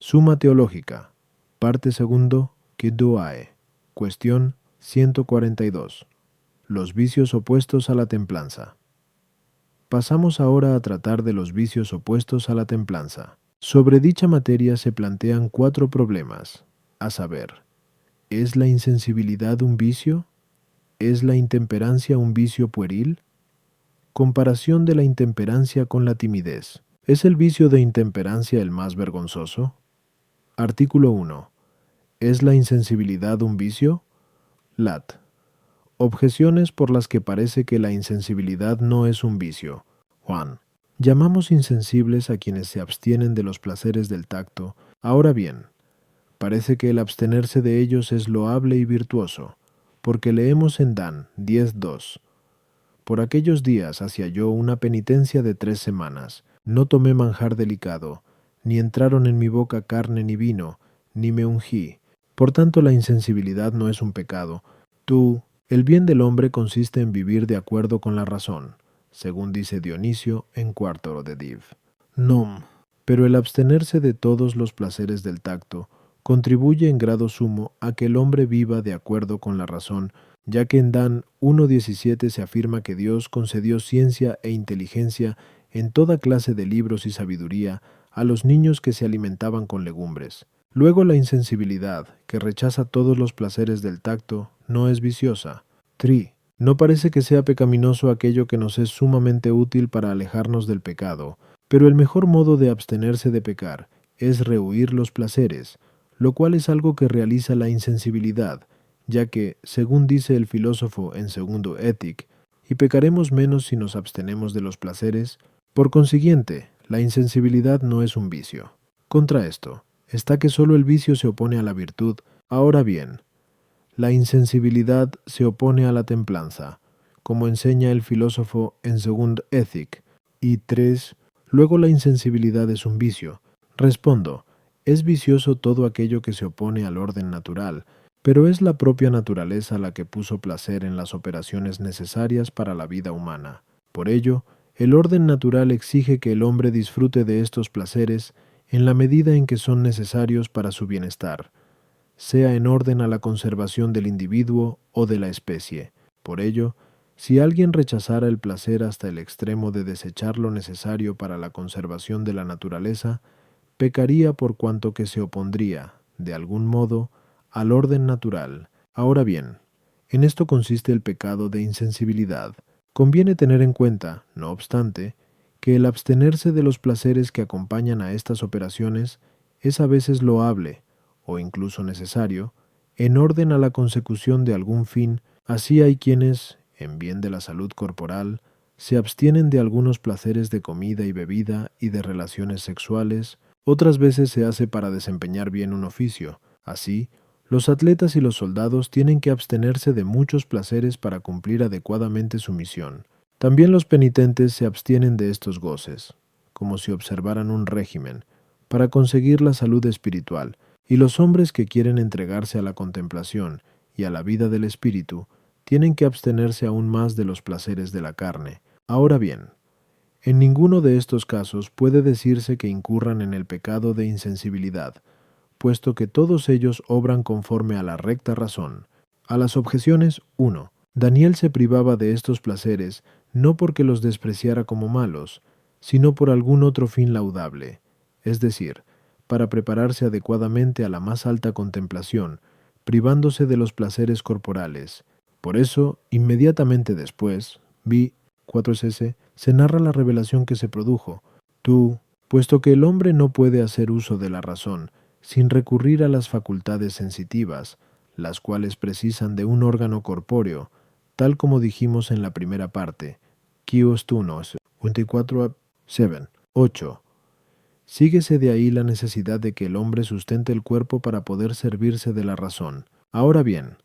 Suma Teológica, parte segundo, Kiduae. Cuestión 142. Los vicios opuestos a la templanza. Pasamos ahora a tratar de los vicios opuestos a la templanza. Sobre dicha materia se plantean 4 problemas, a saber, ¿es la insensibilidad un vicio? ¿Es la intemperancia un vicio pueril? Comparación de la intemperancia con la timidez. ¿Es el vicio de intemperancia el más vergonzoso? Artículo 1. ¿Es la insensibilidad un vicio? Lat. Objeciones por las que parece que la insensibilidad no es un vicio. Juan. Llamamos insensibles a quienes se abstienen de los placeres del tacto. Ahora bien, parece que el abstenerse de ellos es loable y virtuoso, porque leemos en Dan 10:2. Por aquellos días hacía yo una penitencia de 3 semanas. No tomé manjar delicado, ni entraron en mi boca carne ni vino, ni me ungí. Por tanto, la insensibilidad no es un pecado. El bien del hombre consiste en vivir de acuerdo con la razón, según dice Dionisio en Cuarto de Div. Nom. Pero el abstenerse de todos los placeres del tacto contribuye en grado sumo a que el hombre viva de acuerdo con la razón, ya que en Dan 1:17 se afirma que Dios concedió ciencia e inteligencia en toda clase de libros y sabiduría a los niños que se alimentaban con legumbres. Luego la insensibilidad, que rechaza todos los placeres del tacto, no es viciosa. No parece que sea pecaminoso aquello que nos es sumamente útil para alejarnos del pecado, pero el mejor modo de abstenerse de pecar es rehuir los placeres, lo cual es algo que realiza la insensibilidad, ya que, según dice el filósofo en segundo Étic, y pecaremos menos si nos abstenemos de los placeres, por consiguiente, la insensibilidad no es un vicio. Contra esto, está que solo el vicio se opone a la virtud. Ahora bien, la insensibilidad se opone a la templanza, como enseña el filósofo en segundo Étic, y 3. Luego la insensibilidad es un vicio. Respondo, es vicioso todo aquello que se opone al orden natural, pero es la propia naturaleza la que puso placer en las operaciones necesarias para la vida humana. Por ello, el orden natural exige que el hombre disfrute de estos placeres en la medida en que son necesarios para su bienestar, sea en orden a la conservación del individuo o de la especie. Por ello, si alguien rechazara el placer hasta el extremo de desechar lo necesario para la conservación de la naturaleza, pecaría por cuanto que se opondría, de algún modo, al orden natural. Ahora bien, en esto consiste el pecado de insensibilidad. Conviene tener en cuenta, no obstante, que el abstenerse de los placeres que acompañan a estas operaciones es a veces loable, o incluso necesario, en orden a la consecución de algún fin. Así hay quienes, en bien de la salud corporal, se abstienen de algunos placeres de comida y bebida y de relaciones sexuales. Otras veces se hace para desempeñar bien un oficio. Así, los atletas y los soldados tienen que abstenerse de muchos placeres para cumplir adecuadamente su misión. También los penitentes se abstienen de estos goces, como si observaran un régimen, para conseguir la salud espiritual, y los hombres que quieren entregarse a la contemplación y a la vida del espíritu tienen que abstenerse aún más de los placeres de la carne. Ahora bien, en ninguno de estos casos puede decirse que incurran en el pecado de insensibilidad, puesto que todos ellos obran conforme a la recta razón. A las objeciones 1. Daniel se privaba de estos placeres no porque los despreciara como malos, sino por algún otro fin laudable, es decir, para prepararse adecuadamente a la más alta contemplación, privándose de los placeres corporales. Por eso, inmediatamente después, vi 4ss, se narra la revelación que se produjo. Puesto que el hombre no puede hacer uso de la razón sin recurrir a las facultades sensitivas, las cuales precisan de un órgano corpóreo, tal como dijimos en la primera parte, Kios Tunos, 24:7. 8. Síguese de ahí la necesidad de que el hombre sustente el cuerpo para poder servirse de la razón. Ahora bien,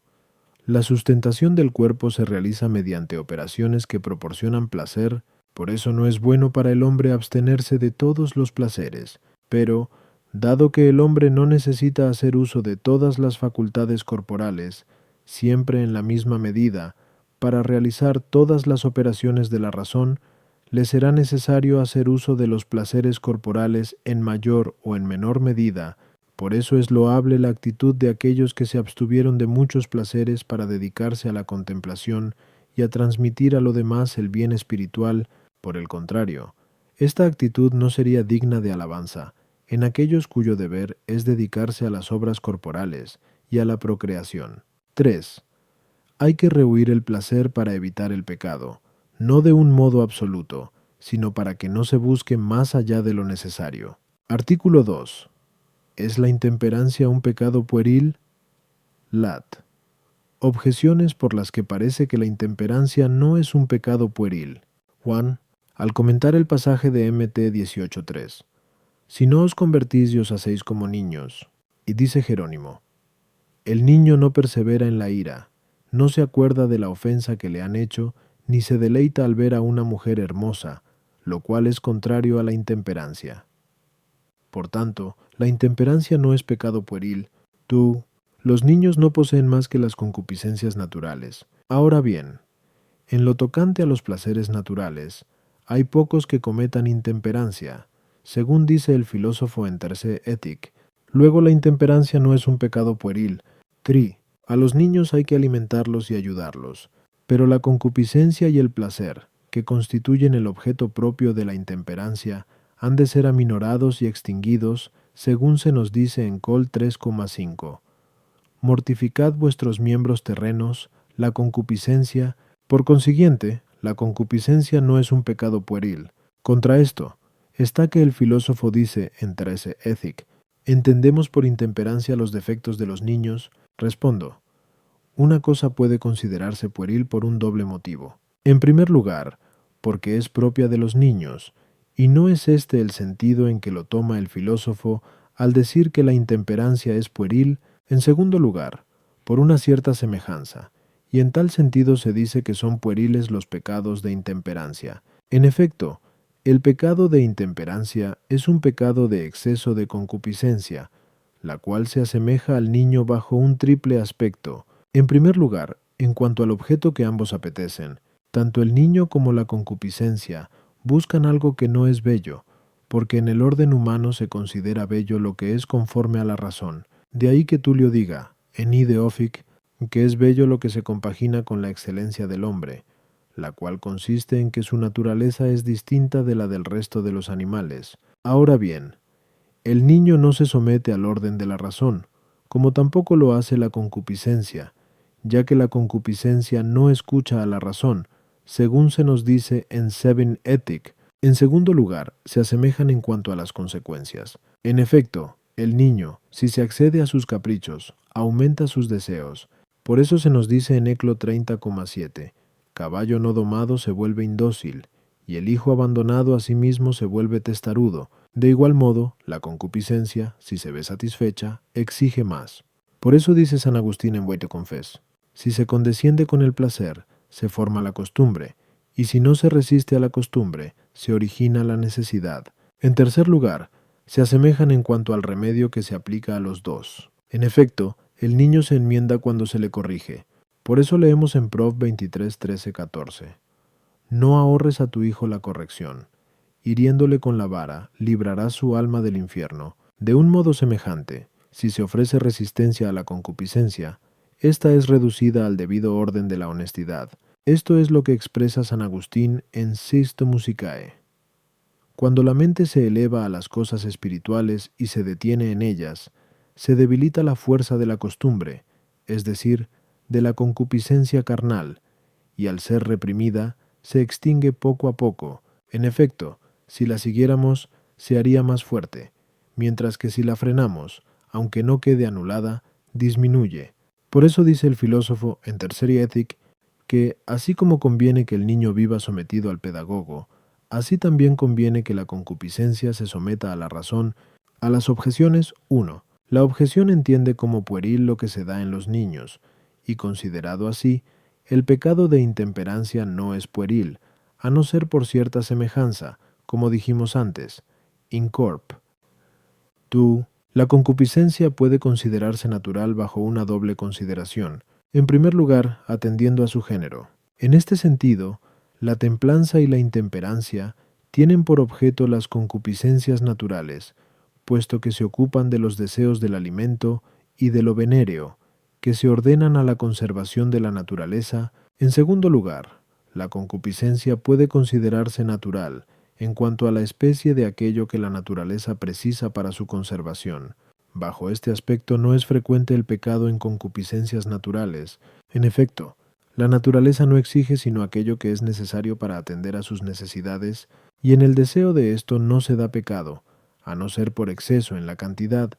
la sustentación del cuerpo se realiza mediante operaciones que proporcionan placer, por eso no es bueno para el hombre abstenerse de todos los placeres, pero, dado que el hombre no necesita hacer uso de todas las facultades corporales, siempre en la misma medida, para realizar todas las operaciones de la razón, le será necesario hacer uso de los placeres corporales en mayor o en menor medida, Por eso es loable la actitud de aquellos que se abstuvieron de muchos placeres para dedicarse a la contemplación y a transmitir a lo demás el bien espiritual. Por el contrario, esta actitud no sería digna de alabanza en aquellos cuyo deber es dedicarse a las obras corporales y a la procreación. 3. Hay que rehuir el placer para evitar el pecado, no de un modo absoluto, sino para que no se busque más allá de lo necesario. Artículo 2. ¿Es la intemperancia un pecado pueril? Lat. Objeciones por las que parece que la intemperancia no es un pecado pueril. Juan, al comentar el pasaje de Mt 18.3, si no os convertís y os hacéis como niños. Y dice Jerónimo, el niño no persevera en la ira, no se acuerda de la ofensa que le han hecho, ni se deleita al ver a una mujer hermosa, lo cual es contrario a la intemperancia. Por tanto, la intemperancia no es pecado pueril. Los niños no poseen más que las concupiscencias naturales. Ahora bien, en lo tocante a los placeres naturales, hay pocos que cometan intemperancia, según dice el filósofo en Terce Éthic. Luego la intemperancia no es un pecado pueril. A los niños hay que alimentarlos y ayudarlos, pero la concupiscencia y el placer, que constituyen el objeto propio de la intemperancia, han de ser aminorados y extinguidos, según se nos dice en Col 3,5. Mortificad vuestros miembros terrenos, la concupiscencia. Por consiguiente, la concupiscencia no es un pecado pueril. Contra esto, está que el filósofo dice en Terce Ethic, ¿entendemos por intemperancia los defectos de los niños? Respondo, una cosa puede considerarse pueril por un doble motivo. En primer lugar, porque es propia de los niños, y no es este el sentido en que lo toma el filósofo al decir que la intemperancia es pueril. En segundo lugar, por una cierta semejanza, y en tal sentido se dice que son pueriles los pecados de intemperancia. En efecto, el pecado de intemperancia es un pecado de exceso de concupiscencia, la cual se asemeja al niño bajo un triple aspecto. En primer lugar, en cuanto al objeto que ambos apetecen, tanto el niño como la concupiscencia buscan algo que no es bello, porque en el orden humano se considera bello lo que es conforme a la razón. De ahí que Tulio diga, en Ide Offic, que es bello lo que se compagina con la excelencia del hombre, la cual consiste en que su naturaleza es distinta de la del resto de los animales. Ahora bien, el niño no se somete al orden de la razón, como tampoco lo hace la concupiscencia, ya que la concupiscencia no escucha a la razón, según se nos dice en Seven Ethic. En segundo lugar, se asemejan en cuanto a las consecuencias. En efecto, el niño, si se accede a sus caprichos, aumenta sus deseos. Por eso se nos dice en Eclo 30,7, caballo no domado se vuelve indócil, y el hijo abandonado a sí mismo se vuelve testarudo. De igual modo, la concupiscencia, si se ve satisfecha, exige más. Por eso dice San Agustín en Bueite Confes, si se condesciende con el placer, se forma la costumbre, y si no se resiste a la costumbre, se origina la necesidad. En tercer lugar, se asemejan en cuanto al remedio que se aplica a los dos. En efecto, el niño se enmienda cuando se le corrige. Por eso leemos en Prov 23:13-14. No ahorres a tu hijo la corrección. Hiriéndole con la vara, librarás su alma del infierno. De un modo semejante, si se ofrece resistencia a la concupiscencia, esta es reducida al debido orden de la honestidad. Esto es lo que expresa San Agustín en Sisto Musicae. Cuando la mente se eleva a las cosas espirituales y se detiene en ellas, se debilita la fuerza de la costumbre, es decir, de la concupiscencia carnal, y al ser reprimida, se extingue poco a poco. En efecto, si la siguiéramos, se haría más fuerte, mientras que si la frenamos, aunque no quede anulada, disminuye. Por eso dice el filósofo en Terceria Ethic que, así como conviene que el niño viva sometido al pedagogo, así también conviene que la concupiscencia se someta a la razón. A las objeciones, 1. La objeción entiende como pueril lo que se da en los niños, y considerado así, el pecado de intemperancia no es pueril, a no ser por cierta semejanza, como dijimos antes, in corp. La concupiscencia puede considerarse natural bajo una doble consideración. En primer lugar, atendiendo a su género. En este sentido, la templanza y la intemperancia tienen por objeto las concupiscencias naturales, puesto que se ocupan de los deseos del alimento y de lo venéreo, que se ordenan a la conservación de la naturaleza. En segundo lugar, la concupiscencia puede considerarse natural en cuanto a la especie de aquello que la naturaleza precisa para su conservación. Bajo este aspecto no es frecuente el pecado en concupiscencias naturales. En efecto, la naturaleza no exige sino aquello que es necesario para atender a sus necesidades, y en el deseo de esto no se da pecado, a no ser por exceso en la cantidad,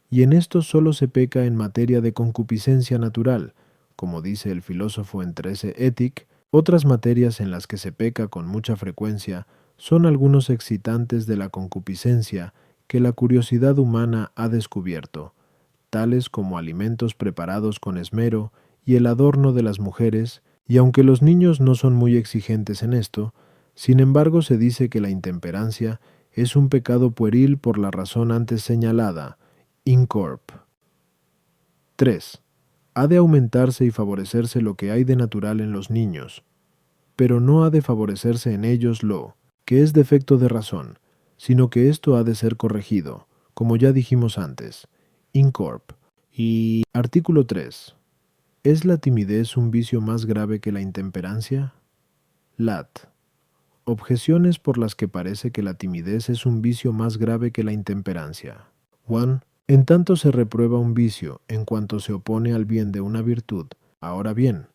y en esto solo se peca en materia de concupiscencia natural, como dice el filósofo en 13 Étic. Otras materias en las que se peca con mucha frecuencia son algunos excitantes de la concupiscencia que la curiosidad humana ha descubierto, tales como alimentos preparados con esmero y el adorno de las mujeres, y aunque los niños no son muy exigentes en esto, sin embargo se dice que la intemperancia es un pecado pueril por la razón antes señalada, in corp. 3. Ha de aumentarse y favorecerse lo que hay de natural en los niños, pero no ha de favorecerse en ellos lo que es defecto de razón, sino que esto ha de ser corregido, como ya dijimos antes, in corp. Y artículo 3. ¿Es la timidez un vicio más grave que la intemperancia? Lat. Objeciones por las que parece que la timidez es un vicio más grave que la intemperancia. 1. En tanto se reprueba un vicio en cuanto se opone al bien de una virtud. Ahora bien,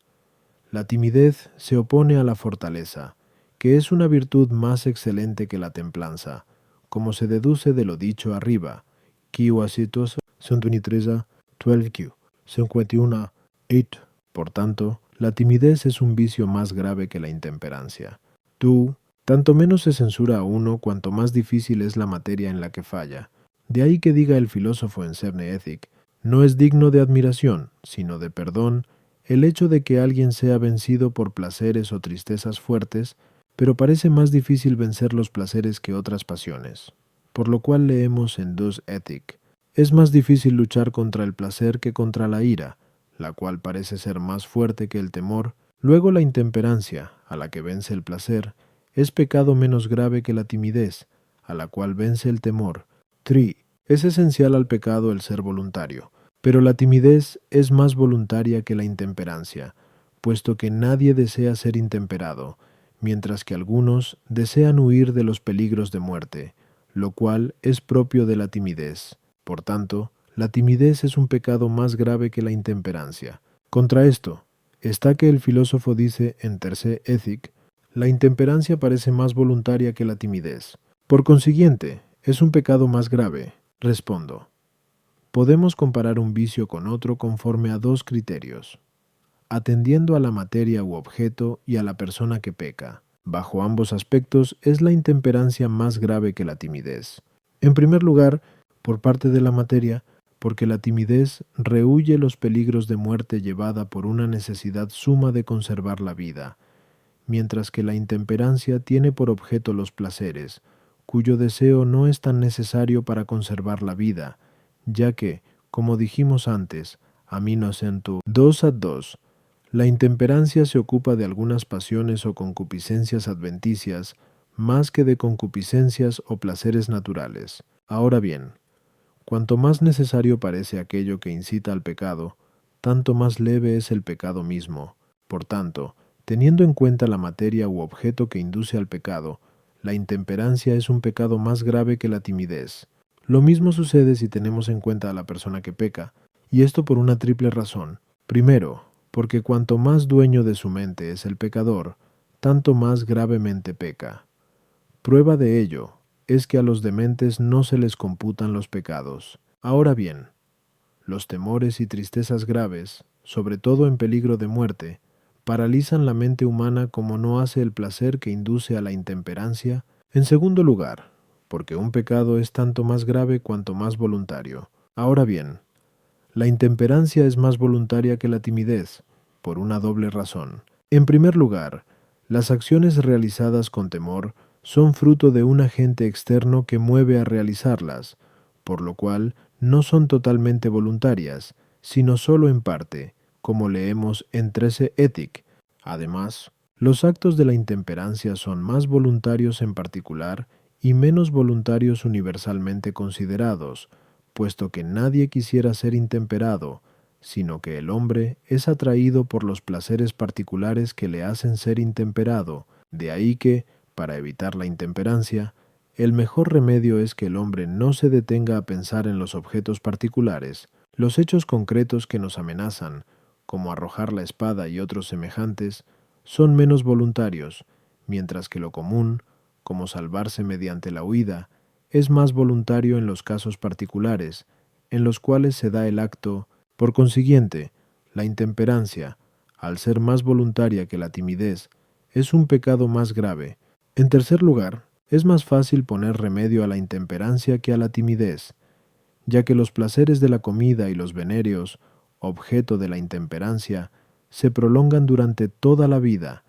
la timidez se opone a la fortaleza, que es una virtud más excelente que la templanza, como se deduce de lo dicho arriba. Q asitos 123 12Q 51 8. Por tanto, la timidez es un vicio más grave que la intemperancia. 2. Tanto menos se censura a uno cuanto más difícil es la materia en la que falla. De ahí que diga el filósofo en Cerne Ethic, no es digno de admiración, sino de perdón, el hecho de que alguien sea vencido por placeres o tristezas fuertes, pero parece más difícil vencer los placeres que otras pasiones. Por lo cual leemos en Dus Ethic, es más difícil luchar contra el placer que contra la ira, la cual parece ser más fuerte que el temor. Luego la intemperancia, a la que vence el placer, es pecado menos grave que la timidez, a la cual vence el temor. 3. Es esencial al pecado el ser voluntario, pero la timidez es más voluntaria que la intemperancia, puesto que nadie desea ser intemperado, mientras que algunos desean huir de los peligros de muerte, lo cual es propio de la timidez. Por tanto, la timidez es un pecado más grave que la intemperancia. Contra esto, está que el filósofo dice en Tercer Ethic, la intemperancia parece más voluntaria que la timidez. Por consiguiente, es un pecado más grave. Respondo. Podemos comparar un vicio con otro conforme a dos criterios, atendiendo a la materia u objeto y a la persona que peca. Bajo ambos aspectos es la intemperancia más grave que la timidez. En primer lugar, por parte de la materia, porque la timidez rehúye los peligros de muerte llevada por una necesidad suma de conservar la vida, mientras que la intemperancia tiene por objeto los placeres, cuyo deseo no es tan necesario para conservar la vida, ya que, como dijimos antes, amino acento 2 ad 2, la intemperancia se ocupa de algunas pasiones o concupiscencias adventicias más que de concupiscencias o placeres naturales. Ahora bien, cuanto más necesario parece aquello que incita al pecado, tanto más leve es el pecado mismo. Por tanto, teniendo en cuenta la materia u objeto que induce al pecado, la intemperancia es un pecado más grave que la timidez. Lo mismo sucede si tenemos en cuenta a la persona que peca, y esto por una triple razón. Primero, porque cuanto más dueño de su mente es el pecador, tanto más gravemente peca. Prueba de ello es que a los dementes no se les computan los pecados. Ahora bien, los temores y tristezas graves, sobre todo en peligro de muerte, paralizan la mente humana como no hace el placer que induce a la intemperancia. En segundo lugar, porque un pecado es tanto más grave cuanto más voluntario. Ahora bien, la intemperancia es más voluntaria que la timidez, por una doble razón. En primer lugar, las acciones realizadas con temor son fruto de un agente externo que mueve a realizarlas, por lo cual no son totalmente voluntarias, sino solo en parte, como leemos en 13 Ethic. Además, los actos de la intemperancia son más voluntarios en particular y menos voluntarios universalmente considerados, puesto que nadie quisiera ser intemperado, sino que el hombre es atraído por los placeres particulares que le hacen ser intemperado. De ahí que, para evitar la intemperancia, el mejor remedio es que el hombre no se detenga a pensar en los objetos particulares, los hechos concretos que nos amenazan, como arrojar la espada y otros semejantes, son menos voluntarios, mientras que lo común, como salvarse mediante la huida, es más voluntario en los casos particulares, en los cuales se da el acto. Por consiguiente, la intemperancia, al ser más voluntaria que la timidez, es un pecado más grave. En tercer lugar, es más fácil poner remedio a la intemperancia que a la timidez, ya que los placeres de la comida y los venéreos, objeto de la intemperancia, se prolongan durante toda la vida,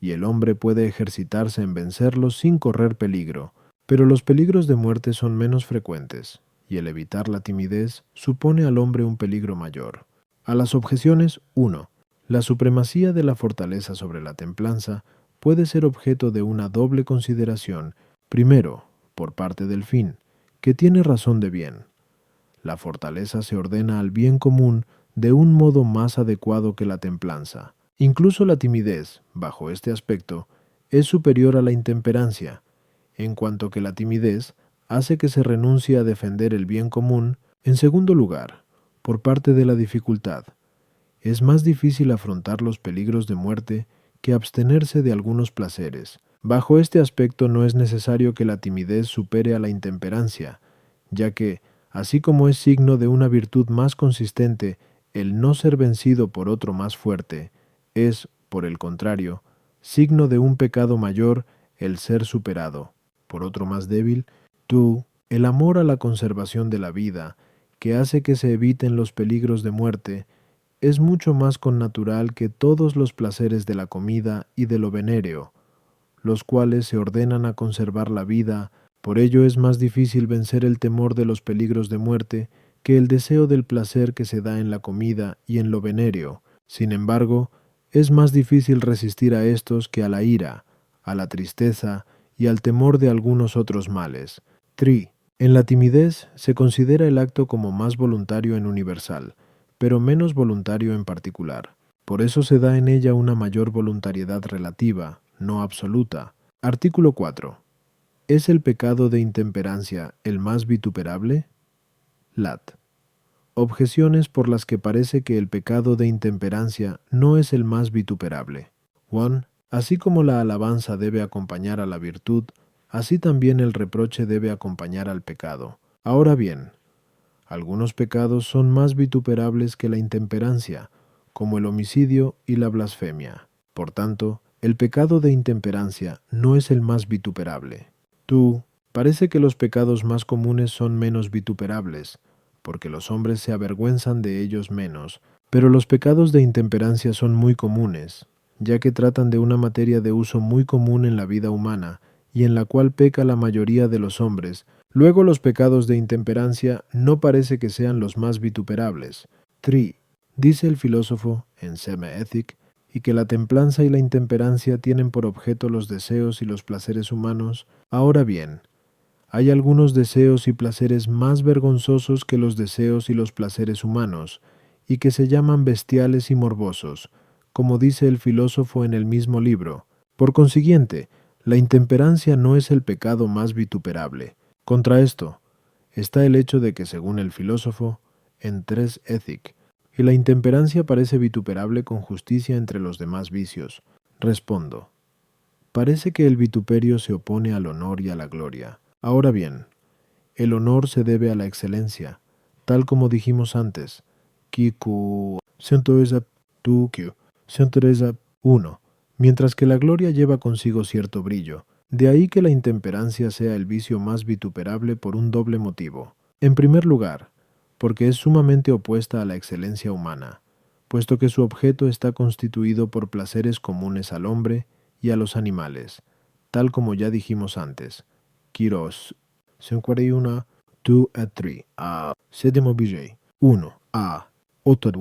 y el hombre puede ejercitarse en vencerlos sin correr peligro, pero los peligros de muerte son menos frecuentes, y el evitar la timidez supone al hombre un peligro mayor. A las objeciones 1. La supremacía de la fortaleza sobre la templanza puede ser objeto de una doble consideración. Primero, por parte del fin, que tiene razón de bien. La fortaleza se ordena al bien común de un modo más adecuado que la templanza. Incluso la timidez, bajo este aspecto, es superior a la intemperancia, en cuanto que la timidez hace que se renuncie a defender el bien común. En segundo lugar, por parte de la dificultad. Es más difícil afrontar los peligros de muerte que abstenerse de algunos placeres. Bajo este aspecto no es necesario que la timidez supere a la intemperancia, ya que, así como es signo de una virtud más consistente el no ser vencido por otro más fuerte, es, por el contrario, signo de un pecado mayor el ser superado por otro más débil. El amor a la conservación de la vida, que hace que se eviten los peligros de muerte, es mucho más connatural que todos los placeres de la comida y de lo venéreo, los cuales se ordenan a conservar la vida. Por ello es más difícil vencer el temor de los peligros de muerte que el deseo del placer que se da en la comida y en lo venéreo. Sin embargo, es más difícil resistir a estos que a la ira, a la tristeza y al temor de algunos otros males. 3. En la timidez se considera el acto como más voluntario en universal, pero menos voluntario en particular. Por eso se da en ella una mayor voluntariedad relativa, no absoluta. Artículo 4. ¿Es el pecado de intemperancia el más vituperable? Lat. Objeciones por las que parece que el pecado de intemperancia no es el más vituperable. 1. Así como la alabanza debe acompañar a la virtud, así también el reproche debe acompañar al pecado. Ahora bien, algunos pecados son más vituperables que la intemperancia, como el homicidio y la blasfemia. Por tanto, el pecado de intemperancia no es el más vituperable. Parece que los pecados más comunes son menos vituperables, porque los hombres se avergüenzan de ellos menos, pero los pecados de intemperancia son muy comunes, ya que tratan de una materia de uso muy común en la vida humana, y en la cual peca la mayoría de los hombres. Luego los pecados de intemperancia no parece que sean los más vituperables. 3. Dice el filósofo en Seme Ethic, y que la templanza y la intemperancia tienen por objeto los deseos y los placeres humanos. Ahora bien, hay algunos deseos y placeres más vergonzosos que los deseos y los placeres humanos, y que se llaman bestiales y morbosos, como dice el filósofo en el mismo libro. Por consiguiente, la intemperancia no es el pecado más vituperable. Contra esto, está el hecho de que, según el filósofo, en 3 Ethic, y la intemperancia parece vituperable con justicia entre los demás vicios. Respondo. Parece que el vituperio se opone al honor y a la gloria. Ahora bien, el honor se debe a la excelencia, tal como dijimos antes. Kiku 1, mientras que la gloria lleva consigo cierto brillo. De ahí que la intemperancia sea el vicio más vituperable por un doble motivo. En primer lugar, porque es sumamente opuesta a la excelencia humana, puesto que su objeto está constituido por placeres comunes al hombre y a los animales, tal como ya dijimos antes. Quiros 51, 2 a 3, a 7 BJ, 1, a 8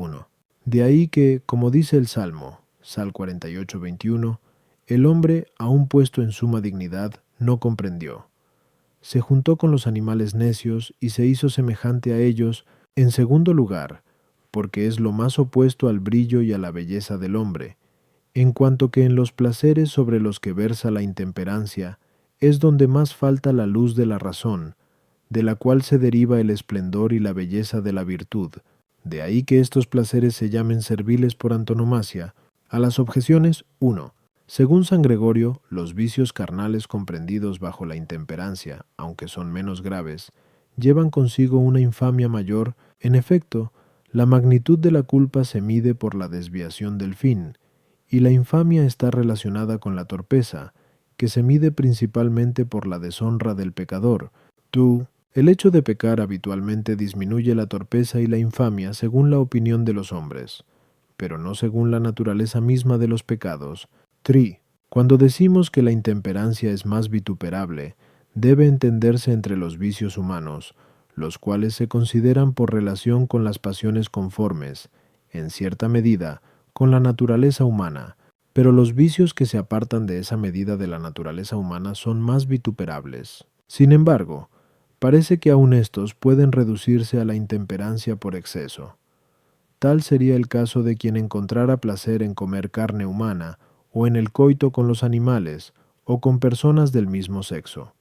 De ahí que, como dice el Salmo, Sal 48:21, el hombre, aún puesto en suma dignidad, no comprendió. se juntó con los animales necios y se hizo semejante a ellos. En segundo lugar, porque es lo más opuesto al brillo y a la belleza del hombre, en cuanto que en los placeres sobre los que versa la intemperancia es donde más falta la luz de la razón, de la cual se deriva el esplendor y la belleza de la virtud. De ahí que estos placeres se llamen serviles por antonomasia. A las objeciones, 1. Según San Gregorio, los vicios carnales comprendidos bajo la intemperancia, aunque son menos graves, llevan consigo una infamia mayor. En efecto, la magnitud de la culpa se mide por la desviación del fin, y la infamia está relacionada con la torpeza, que se mide principalmente por la deshonra del pecador. El hecho de pecar habitualmente disminuye la torpeza y la infamia según la opinión de los hombres, pero no según la naturaleza misma de los pecados. 3. Cuando decimos que la intemperancia es más vituperable, debe entenderse entre los vicios humanos, los cuales se consideran por relación con las pasiones conformes, en cierta medida, con la naturaleza humana, pero los vicios que se apartan de esa medida de la naturaleza humana son más vituperables. Sin embargo, parece que aun estos pueden reducirse a la intemperancia por exceso. Tal sería el caso de quien encontrara placer en comer carne humana, o en el coito con los animales, o con personas del mismo sexo.